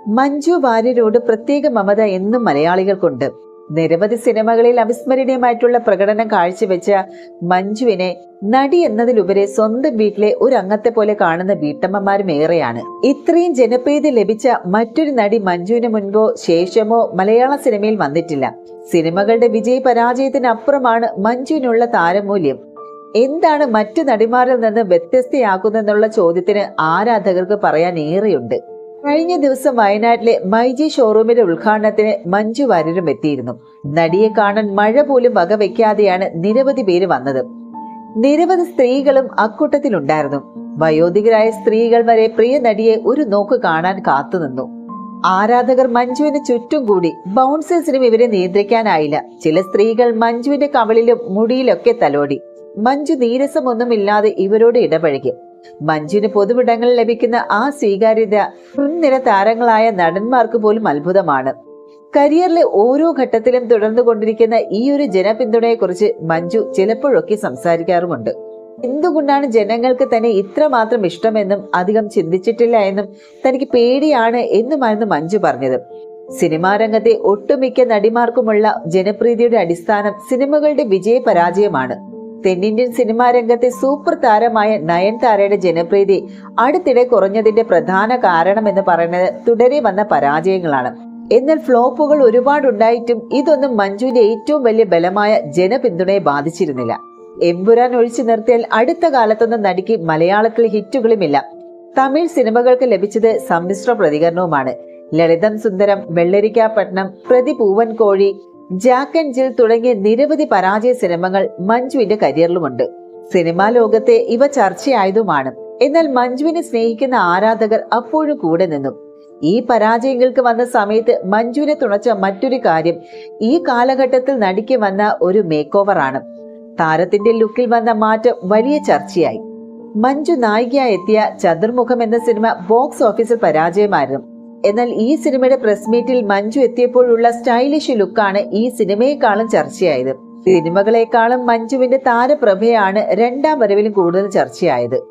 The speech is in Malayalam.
മഞ്ജു വാര്യരോട് പ്രത്യേക മമത എന്നും മലയാളികൾക്കുണ്ട്. നിരവധി സിനിമകളിൽ അവിസ്മരണീയമായിട്ടുള്ള പ്രകടനം കാഴ്ചവെച്ച മഞ്ജുവിനെ നടി എന്നതിലുപരി സ്വന്തം വീട്ടിലെ ഒരു അംഗത്തെ പോലെ കാണുന്ന വീട്ടമ്മമാരും ഏറെയാണ്. ഇത്രയും ജനപ്രീതി ലഭിച്ച മറ്റൊരു നടി മഞ്ജുവിന് മുൻപോ ശേഷമോ മലയാള സിനിമയിൽ വന്നിട്ടില്ല. സിനിമകളുടെ വിജയ പരാജയത്തിനപ്പുറമാണ് മഞ്ജുവിനുള്ള താരമൂല്യം. എന്താണ് മറ്റു നടിമാരിൽ നിന്ന് വ്യത്യസ്തയാക്കുന്നതെന്നുള്ള ചോദ്യത്തിന് ആരാധകർക്ക് പറയാൻ ഏറെയുണ്ട്. കഴിഞ്ഞ ദിവസം വയനാട്ടിലെ മൈജി ഷോറൂമിന്റെ ഉദ്ഘാടനത്തിന് മഞ്ജു വാര്യരും എത്തിയിരുന്നു. നടിയെ കാണാൻ മഴ പോലും വകവെക്കാതെയാണ് നിരവധി പേര് വന്നത്. നിരവധി സ്ത്രീകളും അക്കൂട്ടത്തിലുണ്ടായിരുന്നു. വയോധികരായ സ്ത്രീകൾ വരെ പ്രിയ നടിയെ ഒരു നോക്ക് കാണാൻ കാത്തുനിന്നു. ആരാധകർ മഞ്ജുവിന് ചുറ്റും കൂടി. ബൗൺസേഴ്സിനും ഇവരെ നിയന്ത്രിക്കാനായില്ല. ചില സ്ത്രീകൾ മഞ്ജുവിന്റെ കവളിലും മുടിയിലൊക്കെ തലോടി. മഞ്ജു നീരസമൊന്നുമില്ലാതെ ഇവരോട് ഇടപഴകി. മഞ്ജുവിന് പൊതുവിടങ്ങളിൽ ലഭിക്കുന്ന ആ സ്വീകാര്യത മുൻനിര താരങ്ങളായ നടന്മാർക്ക് പോലും അത്ഭുതമാണ്. കരിയറിലെ ഓരോ ഘട്ടത്തിലും തുടർന്നുകൊണ്ടിരിക്കുന്ന ഈ ഒരു ജനപിന്തുണയെക്കുറിച്ച് മഞ്ജു ചിലപ്പോഴൊക്കെ സംസാരിക്കാറുമുണ്ട്. എന്തുകൊണ്ടാണ് ജനങ്ങൾക്ക് തന്നെ ഇത്രമാത്രം ഇഷ്ടമെന്നും അധികം ചിന്തിച്ചിട്ടില്ല എന്നും തനിക്ക് പേടിയാണ് എന്നുമായിരുന്നു മഞ്ജു പറഞ്ഞത്. സിനിമാ രംഗത്തെ ഒട്ടുമിക്ക നടിമാർക്കുമുള്ള ജനപ്രീതിയുടെ അടിസ്ഥാനം സിനിമകളുടെ വിജയ പരാജയമാണ്. തെന്നിന്ത്യൻ സിനിമാ രംഗത്തെ സൂപ്പർ താരമായ നയൻതാരയുടെ ജനപ്രീതി അടുത്തിടെ കുറഞ്ഞതിന്റെ പ്രധാന കാരണം എന്ന് പറയുന്നത് തുടരെ വന്ന പരാജയങ്ങളാണ്. എന്നാൽ ഫ്ലോപ്പുകൾ ഒരുപാടുണ്ടായിട്ടും ഇതൊന്നും മഞ്ജുവിന്റെ ഏറ്റവും വലിയ ബലമായ ജനപിന്തുണയെ ബാധിച്ചിരുന്നില്ല. എമ്പുരാൻ ഒഴിച്ചു നിർത്തിയാൽ അടുത്ത കാലത്തൊന്നും നടിക്ക് മലയാളത്തിൽ ഹിറ്റുകളുമില്ല. തമിഴ് സിനിമകൾക്ക് ലഭിച്ചത് സമ്മിശ്ര പ്രതികരണവുമാണ്. ലളിതം സുന്ദരം, വെള്ളരിക്കാപട്ടണം, പ്രതി പൂവൻ കോഴി, ജാക്ക് ആൻഡ് ജിൽ തുടങ്ങിയ നിരവധി പരാജയ സിനിമകൾ മഞ്ജുവിന്റെ കരിയറിലുമുണ്ട്. സിനിമാ ലോകത്തെ ഇവ ചർച്ചയായതുമാണ്. എന്നാൽ മഞ്ജുവിനെ സ്നേഹിക്കുന്ന ആരാധകർ അപ്പോഴും കൂടെ നിന്നു. ഈ പരാജയങ്ങൾക്ക് വന്ന സമയത്ത് മഞ്ജുവിനെ തുണച്ച മറ്റൊരു കാര്യം ഈ കാലഘട്ടത്തിൽ നടിക്ക് വന്ന ഒരു മേക്ക് ഓവർ ആണ്. താരത്തിന്റെ ലുക്കിൽ വന്ന മാറ്റം വലിയ ചർച്ചയായി. മഞ്ജു നായികയായി എത്തിയ ചതുർമുഖം എന്ന സിനിമ ബോക്സ് ഓഫീസിൽ പരാജയമായിരുന്നു. എന്നാൽ ഈ സിനിമയുടെ പ്രസ് മീറ്റിൽ മഞ്ജു എത്തിയപ്പോഴുള്ള സ്റ്റൈലിഷ് ലുക്കാണ് ഈ സിനിമയെക്കാളും ചർച്ചയായത്. സിനിമകളെക്കാളും മഞ്ജുവിന്റെ താരപ്രഭയാണ് രണ്ടാം വരവിലും കൂടുതൽ ചർച്ചയായത്.